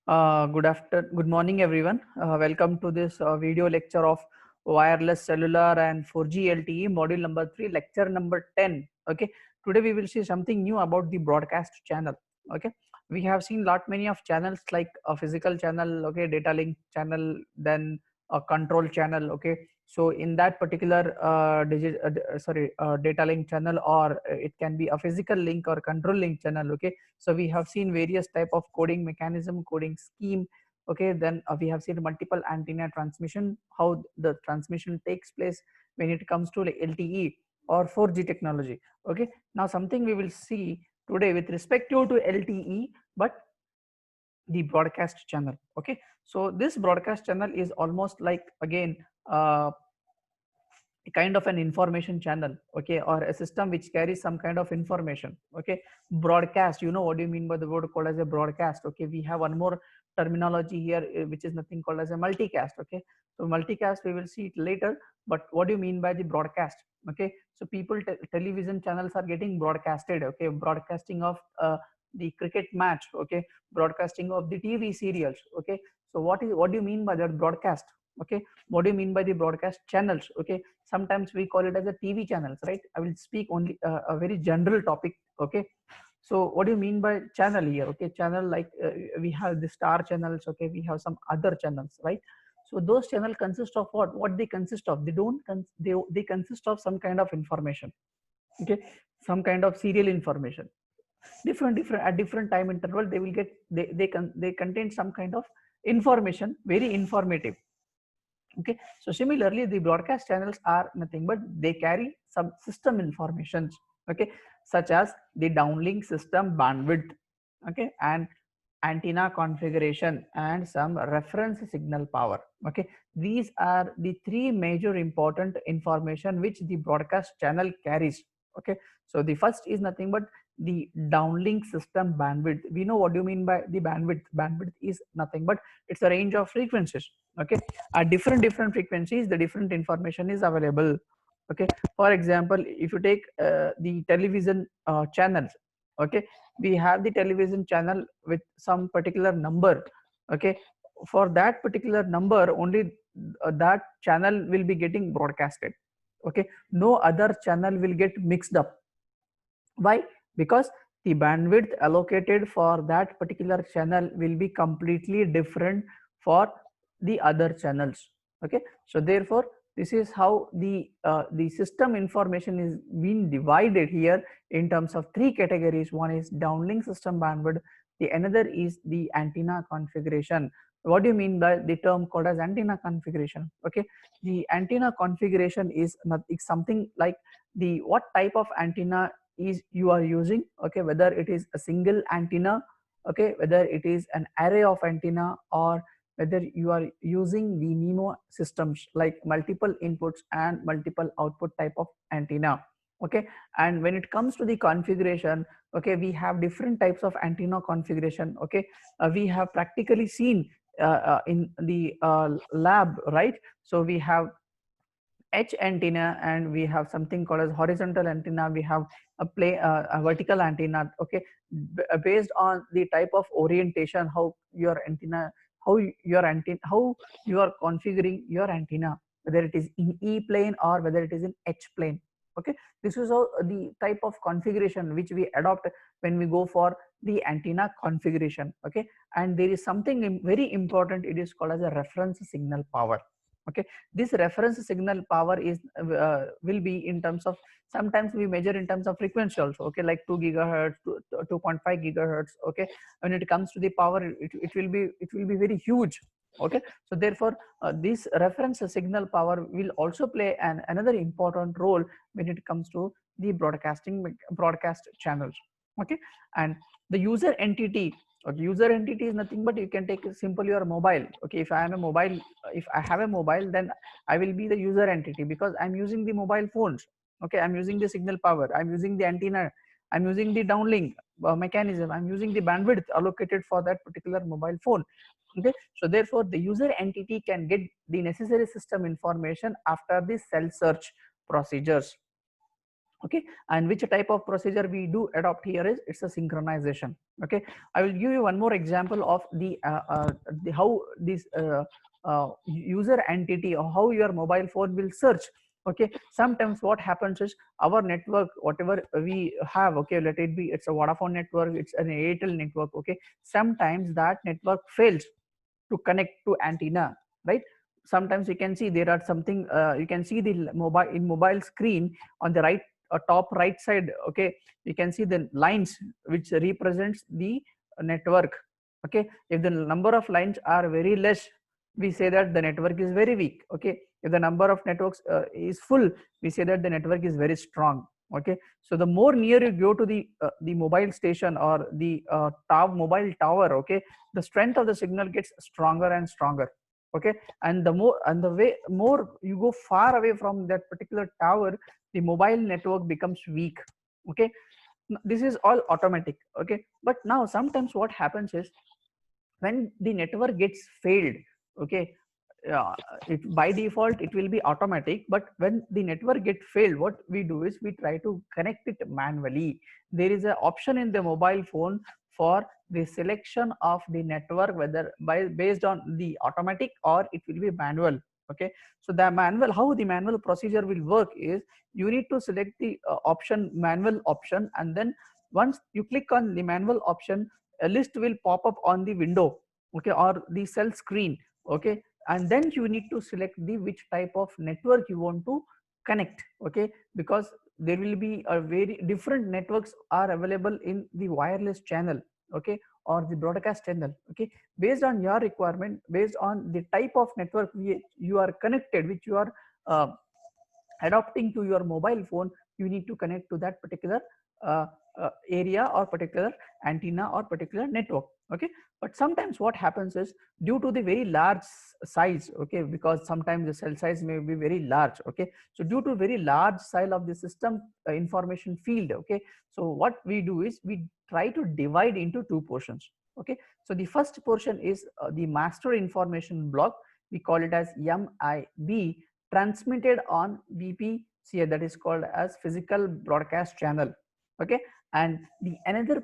Good morning, everyone. Welcome to this video lecture of wireless cellular and 4G LTE module number 3, lecture number 10. Okay, today we will see something new about the broadcast channel. Okay, we have seen lot many of channels like a physical channel, okay, data link channel, then a control channel. Okay, so in that particular data link channel, or it can be a physical link or control link channel. Okay, so we have seen various type of coding mechanism, coding scheme. Okay, then we have seen multiple antenna transmission, how the transmission takes place when it comes to like LTE or 4G technology. Okay, now something we will see today with respect to LTE, but the broadcast channel. Okay, so this broadcast channel is almost like, again, uh, a kind of an information channel, okay, or a system which carries some kind of information. Okay, broadcast, you know what do you mean by the word called as a broadcast? Okay, we have one more terminology here, which is nothing called as a multicast. Okay, so multicast we will see it later, but what do you mean by the broadcast? Okay, so people, television channels are getting broadcasted. Okay, broadcasting of the cricket match. Okay, broadcasting of the TV serials. Okay, so what do you mean by that broadcast? Okay, what do you mean by the broadcast channels? Okay, sometimes we call it as a TV channels, right? I will speak only a very general topic. Okay, so what do you mean by channel here? Okay, channel, like we have the star channels. Okay, we have some other channels, right? So those channel consist of what they consist of? They don't they consist of some kind of information. Okay, some kind of serial information, different at different time interval. They will get, they contain some kind of information, very informative. Okay, so similarly the broadcast channels are nothing but they carry some system informations. Okay, such as the downlink system bandwidth, okay, and antenna configuration and some reference signal power. Okay, these are the three major important information which the broadcast channel carries. Okay, so the first is nothing but the downlink system bandwidth. We know what do you mean by the bandwidth. Bandwidth is nothing but it's a range of frequencies. Okay, at different frequencies the different information is available. Okay, for example, if you take the television channels. Okay, we have the television channel with some particular number. Okay, for that particular number only, that channel will be getting broadcasted. Okay, no other channel will get mixed up. Why? Because the bandwidth allocated for that particular channel will be completely different for the other channels. Okay, so therefore this is how the system information is being divided here in terms of three categories. One is downlink system bandwidth, the another is the antenna configuration. What do you mean by the term called as antenna configuration? Okay, the antenna configuration is not, it's something like the what type of antenna is you are using. Okay, whether it is a single antenna, okay, whether it is an array of antenna, or whether you are using the MIMO systems like multiple inputs and multiple output type of antenna. Okay, and when it comes to the configuration, okay, we have different types of antenna configuration. Okay, we have practically seen in the lab, right? So we have H antenna and we have something called as horizontal antenna. We have a vertical antenna. Okay, based on the type of orientation, how your antenna, how you are configuring your antenna, whether it is in E plane or whether it is in H plane. Okay, this is how the type of configuration which we adopt when we go for the antenna configuration. Okay, and there is something very important. It is called as a reference signal power. Okay, this reference signal power is will be in terms of, sometimes we measure in terms of frequency also. Okay, like 2 gigahertz to 2.5 gigahertz. Okay, when it comes to the power, it will be very huge. Okay, so therefore this reference signal power will also play another important role when it comes to the broadcast channels. Okay, and the user entity, or user entity is nothing but you can take simple your mobile. Okay, if I am a mobile, if I have a mobile, then I will be the user entity because I'm using the mobile phones. Okay, I'm using the signal power, I'm using the antenna, I'm using the downlink mechanism, I'm using the bandwidth allocated for that particular mobile phone. Okay, so therefore the user entity can get the necessary system information after the cell search procedures. Okay, and which type of procedure we do adopt here is it's a synchronization. Okay, I will give you one more example of the how this user entity or how your mobile phone will search. Okay, sometimes what happens is our network, whatever we have, okay, let it be it's a Vodafone network, it's an Airtel network. Okay, sometimes that network fails to connect to antenna, right? Sometimes you can see there are something, you can see the mobile screen on the right, top right side. Okay, you can see the lines which represents the network. Okay, if the number of lines are very less, we say that the network is very weak. Okay, if the number of networks is full, we say that the network is very strong. Okay, so the more near you go to the mobile station or the mobile tower, okay, the strength of the signal gets stronger and stronger. Okay, and the more and the way more you go far away from that particular tower, the mobile network becomes weak. Okay, this is all automatic. Okay, but now sometimes what happens is when the network gets failed, okay, uh, it by default it will be automatic, but when the network get failed, what we do is we try to connect it manually. There is an option in the mobile phone for the selection of the network, whether based on the automatic or it will be manual. Okay, so the manual, how the manual procedure will work is you need to select the option, manual option, and then once you click on the manual option, a list will pop up on the window, okay, or the cell screen. Okay, and then you need to select the which type of network you want to connect. Okay, because there will be a very different networks are available in the wireless channel. Okay, or the broadcast channel. Okay, based on your requirement, based on the type of network you are connected, which you are uh, adopting to your mobile phone, you need to connect to that particular uh, area or particular antenna or particular network. Okay, but sometimes what happens is due to the very large size, okay, because sometimes the cell size may be very large. Okay, so due to very large size of the system information field, okay, so what we do is we try to divide into two portions. Okay, so the first portion is the master information block, we call it as MIB, transmitted on BPCA, that is called as physical broadcast channel. Okay, and the another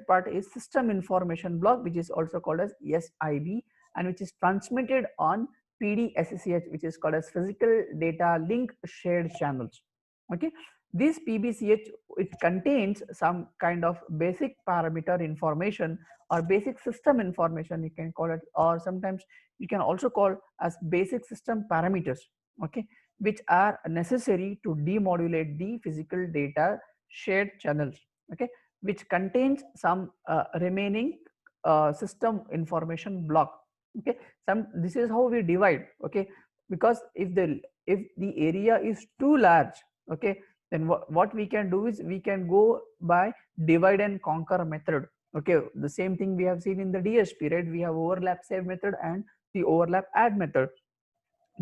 part is system information block, which is also called as SIB, and which is transmitted on PDSCH, which is called as physical data link shared channels. Okay, this PBCH, it contains some kind of basic parameter information or basic system information, you can call it, or sometimes you can also call as basic system parameters. Okay, which are necessary to demodulate the physical data shared channels. Okay, which contains some remaining system information block. Okay, this is how we divide. Okay, because if the area is too large, okay, then what we can do is we can go by divide and conquer method. Okay, the same thing we have seen in the DSP, right? We have overlap save method and the overlap add method.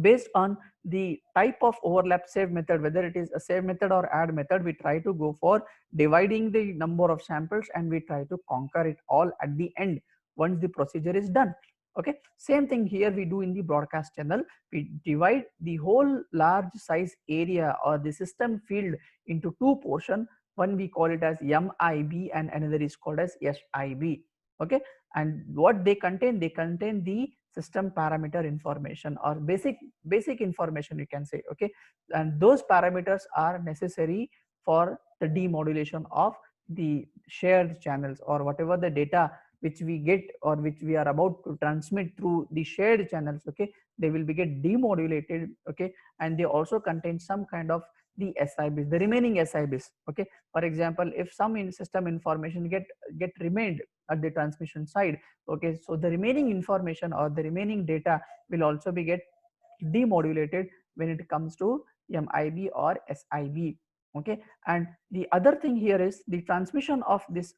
Based on the type of overlap save method, whether it is a save method or add method, we try to go for dividing the number of samples and we try to conquer it all at the end once the procedure is done. Okay, same thing here we do in the broadcast channel. We divide the whole large size area or the system field into two portion. One we call it as MIB and another is called as SIB. Okay, and what they contain, they contain the system parameter information or basic information, you can say. Okay, and those parameters are necessary for the demodulation of the shared channels or whatever the data which we get or which we are about to transmit through the shared channels. Okay, they will be get demodulated. Okay, and they also contain some kind of the SIBs, the remaining SIBs. Okay, for example, if some in system information get remained at the transmission side, okay, so the remaining information or the remaining data will also be get demodulated when it comes to MIB or SIB. Okay, and the other thing here is the transmission of this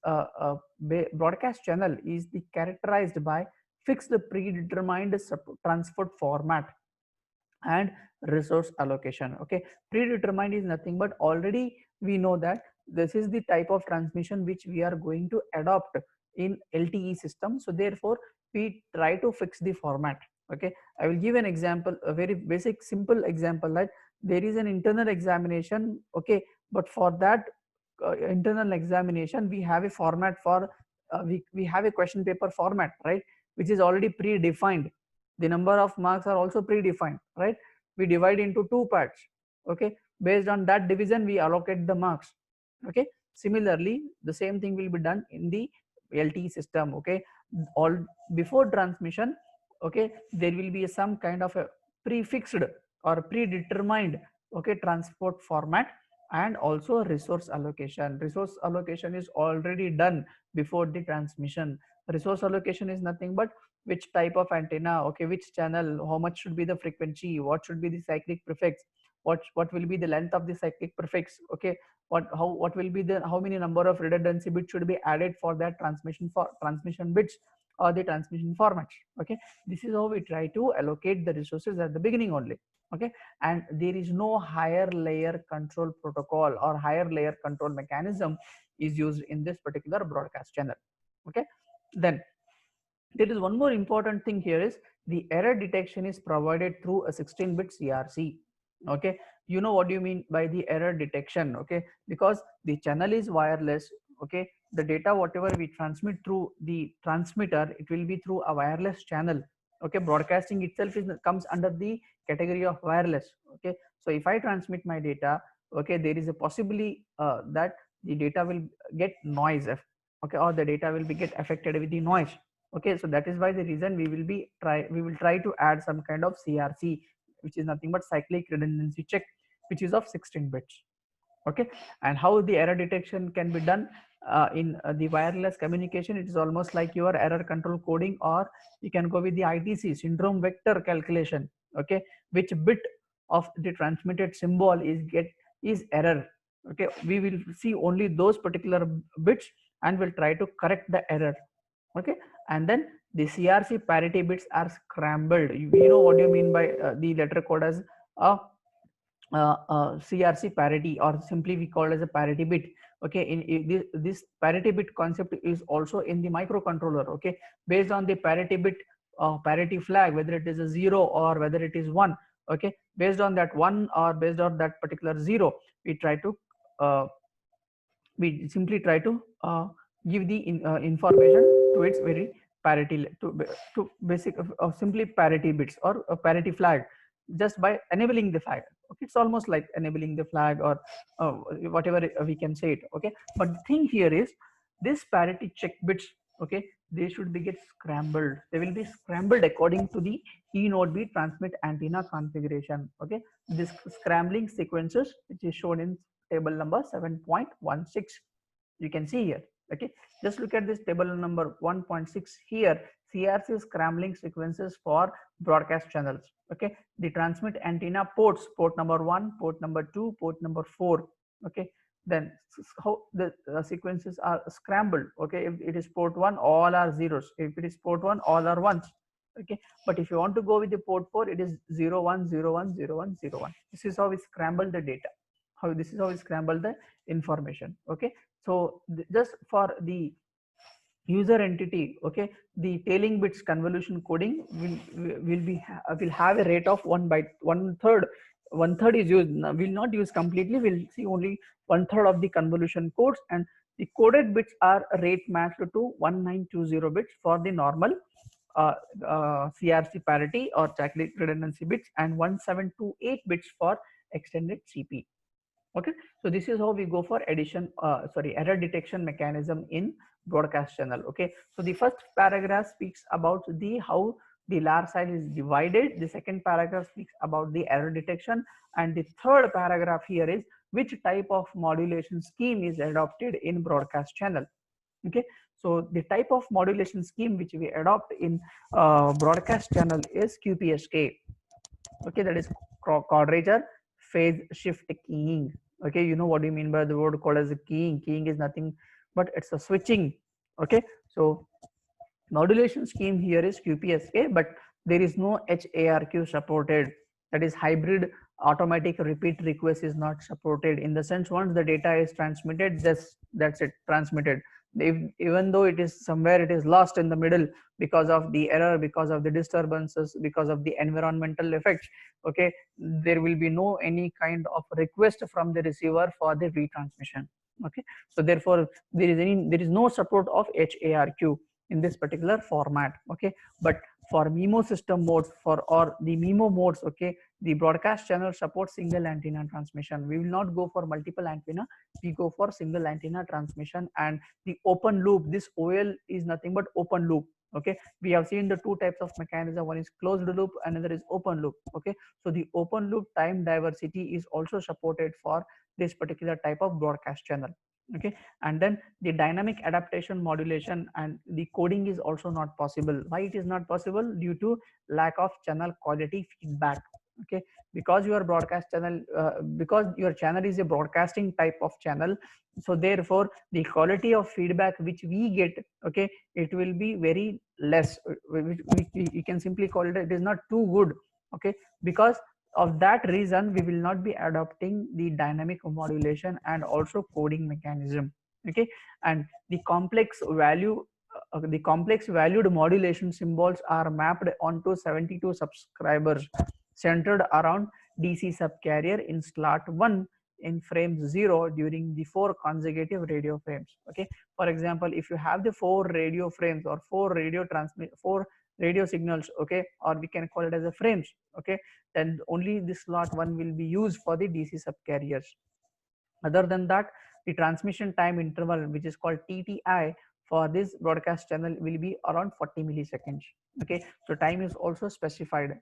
broadcast channel is the characterized by fixed predetermined transport format and resource allocation. Okay, predetermined is nothing but already we know that this is the type of transmission which we are going to adopt in LTE system, so therefore we try to fix the format. Okay, I will give an example, a very basic simple example, that there is an internal examination. Okay, but for that internal examination we have a format for we have a question paper format, right, which is already predefined. The number of marks are also predefined, right? We divide into two parts, okay? Based on that division we allocate the marks, okay? Similarly the same thing will be done in the LTE system, okay? All before transmission, okay, there will be some kind of a prefixed or predetermined, okay, transport format, and also resource allocation. Resource allocation is already done before the transmission. Resource allocation is nothing but which type of antenna, okay, which channel, how much should be the frequency, what should be the cyclic prefix, what will be the length of the cyclic prefix, okay, what will be the how many number of redundancy bits should be added for that transmission bits or the transmission formats, okay? This is how we try to allocate the resources at the beginning only, okay? And there is no higher layer control protocol or higher layer control mechanism is used in this particular broadcast channel, okay? Then there is one more important thing here is the error detection is provided through a 16-bit CRC, okay? You know what do you mean by the error detection, okay? Because the channel is wireless, okay? The data whatever we transmit through the transmitter, it will be through a wireless channel, okay? Broadcasting itself comes under the category of wireless, okay? So if I transmit my data, okay, there is a possibility that the data will get noise, okay, or the data will be get affected with the noise, okay? So that is why the reason we will try to add some kind of CRC, which is nothing but cyclic redundancy check, which is of 16 bits, okay? And how the error detection can be done in the wireless communication, it is almost like your error control coding, or you can go with the ITC syndrome vector calculation, okay? Which bit of the transmitted symbol is error, okay? We will see only those particular bits and will try to correct the error, okay? And then the CRC parity bits are scrambled. You know what do you mean by the letter code as a CRC parity, or simply we call as a parity bit, okay? In this parity bit concept is also in the microcontroller, okay? Based on the parity bit parity flag, whether it is a 0 or whether it is 1, okay? Based on that 1 or based on that particular 0, we try to we simply try to give the information to its very parity to basic simply parity bits or a parity flag, just by enabling the flag, okay? It's almost like enabling the flag, or whatever we can say it, okay? But the thing here is this parity check bits, okay, they should be get scrambled. They will be scrambled according to the E node B transmit antenna configuration, okay? This scrambling sequences, which is shown in table number 7.16, you can see here, okay? Just look at this table number 1.6 here. CRC scrambling sequences for broadcast channels, okay? The transmit antenna ports, port number 1, port number 2, port number 4, okay? Then how the sequences are scrambled, okay? If it is port 1, all are zeros. If it is port 1, all are ones, okay? But if you want to go with the port 4, it is 0 1 0 1 0 1 0 1. This is how we scramble the data, this is how we scramble the information, okay? So just for the user entity, okay, the tailing bits convolution coding will have a rate of 1 by 1/3. 1/3 is used, will not use completely, we'll see only 1/3 of the convolution codes, and the coded bits are rate matched to 1920 bits for the normal CRC parity or cyclic redundancy bits, and 1728 bits for extended CP, okay? So this is how we go for error detection mechanism in broadcast channel, okay? So the first paragraph speaks about the how the LAR side is divided, the second paragraph speaks about the error detection, and the third paragraph here is which type of modulation scheme is adopted in broadcast channel, okay? So the type of modulation scheme which we adopt in broadcast channel is QPSK, okay? That is quadrature phase shift keying, okay? You know what do you mean by the word called as a keying is nothing but it's a switching, okay? So modulation scheme here is QPSK, but there is no HARQ supported, that is hybrid automatic repeat request is not supported, in the sense once the data is transmitted, that's it, transmitted. even though it is somewhere, it is lost in the middle because of the error, because of the disturbances, because of the environmental effects, okay, there will be no any kind of request from the receiver for the retransmission. Okay, so therefore there is no support of HARQ in this particular format. Okay, but for MIMO system modes, for or the MIMO modes, okay, the broadcast channel supports single antenna transmission. We will not go for multiple antenna, we go for single antenna transmission. And the open loop, this OL is nothing but open loop. Okay, we have seen the two types of mechanism, one is closed loop, another is open loop. Okay, so the open loop time diversity is also supported for this particular type of broadcast channel. Okay, and then the dynamic adaptation modulation and the coding is also not possible. Why it is not possible? Due to lack of channel quality feedback. Okay, because your broadcast channel, because your channel is a broadcasting type of channel, so therefore the quality of feedback which we get, okay, it will be very less. We can simply call it, it is not too good. Okay, because of that reason we will not be adopting the dynamic modulation and also coding mechanism. Okay, and the complex valued modulation symbols are mapped onto 72 subscribers centered around DC subcarrier in slot 1 in frame 0 during the 4 consecutive radio frames. Okay, for example, if you have the 4 radio frames or 4 radio signals, okay, or we can call it as a frames, okay, then only the slot 1 will be used for the DC subcarriers. Other than that, the transmission time interval, which is called TTI, for this broadcast channel will be around 40 milliseconds. Okay, so time is also specified.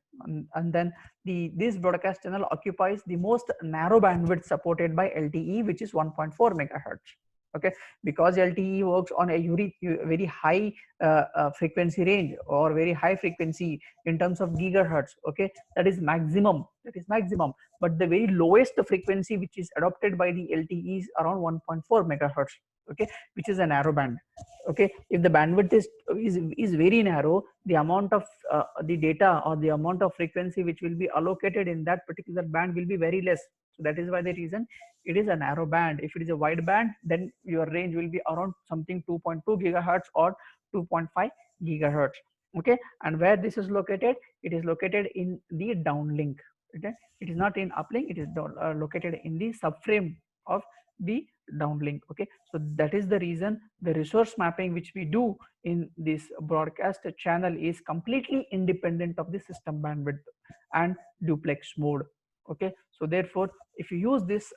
And then this broadcast channel occupies the most narrow bandwidth supported by LTE, which is 1.4 megahertz. Okay, because LTE works on a very high frequency range, or very high frequency in terms of gigahertz. Okay, that is maximum, but the very lowest frequency which is adopted by the LTE is around 1.4 megahertz. Okay, which is a narrow band. Okay, if the bandwidth is very narrow, the amount of the data or the amount of frequency which will be allocated in that particular band will be very less. So that is why the reason it is a narrow band. If it is a wide band, then your range will be around something 2.2 gigahertz or 2.5 gigahertz. Okay, and where this is located, it is located in the downlink. Okay, it is not in uplink, it is located in the subframe of the downlink. Okay, so that is the reason the resource mapping which we do in this broadcast channel is completely independent of the system bandwidth and duplex mode. Okay, so therefore if you use this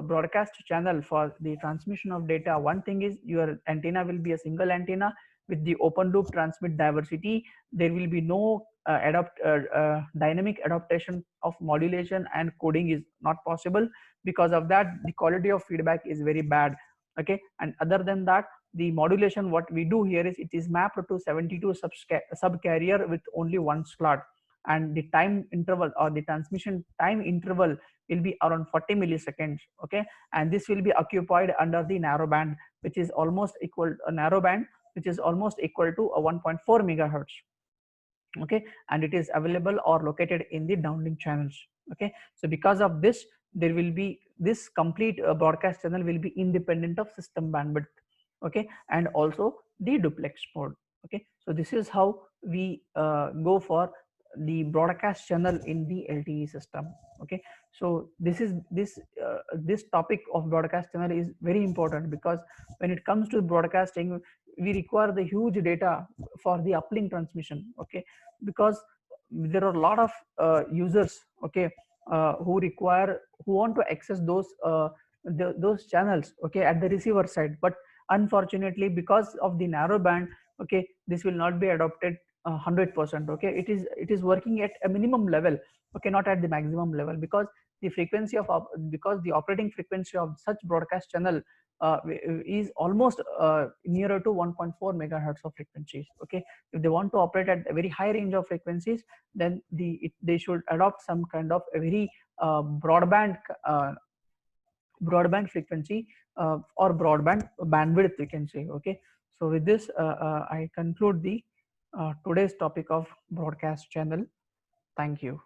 broadcast channel for the transmission of data, one thing is your antenna will be a single antenna with the open loop transmit diversity. There will be no dynamic adaptation of modulation, and coding is not possible. Because of that, the quality of feedback is very bad. Okay, and other than that, the modulation what we do here is it is mapped to 72 subcarrier with only one slot, and the time interval or the transmission time interval will be around 40 milliseconds. Okay, and this will be occupied under the narrow band, which is almost equal a narrow band which is almost equal to a 1.4 megahertz. Okay, and it is available or located in the downlink channels. Okay, so because of this, there will be this complete broadcast channel will be independent of system bandwidth. Okay, and also the duplex mode. Okay, so this is how we go for the broadcast channel in the LTE system. Okay, so this topic of broadcast channel is very important, because when it comes to broadcasting, we require the huge data for the uplink transmission. Okay, because there are a lot of users, okay, who want to access those channels, okay, at the receiver side. But unfortunately, because of the narrow band, okay, this will not be adopted 100%. Okay, it is working at a minimum level, okay, not at the maximum level, because the frequency of because the operating frequency of such broadcast channel is almost nearer to 1.4 megahertz of frequencies. Okay, if they want to operate at a very high range of frequencies, then they should adopt some kind of a very broadband frequency or broadband bandwidth, we can say. Okay, so with this I conclude the today's topic of broadcast channel. Thank you.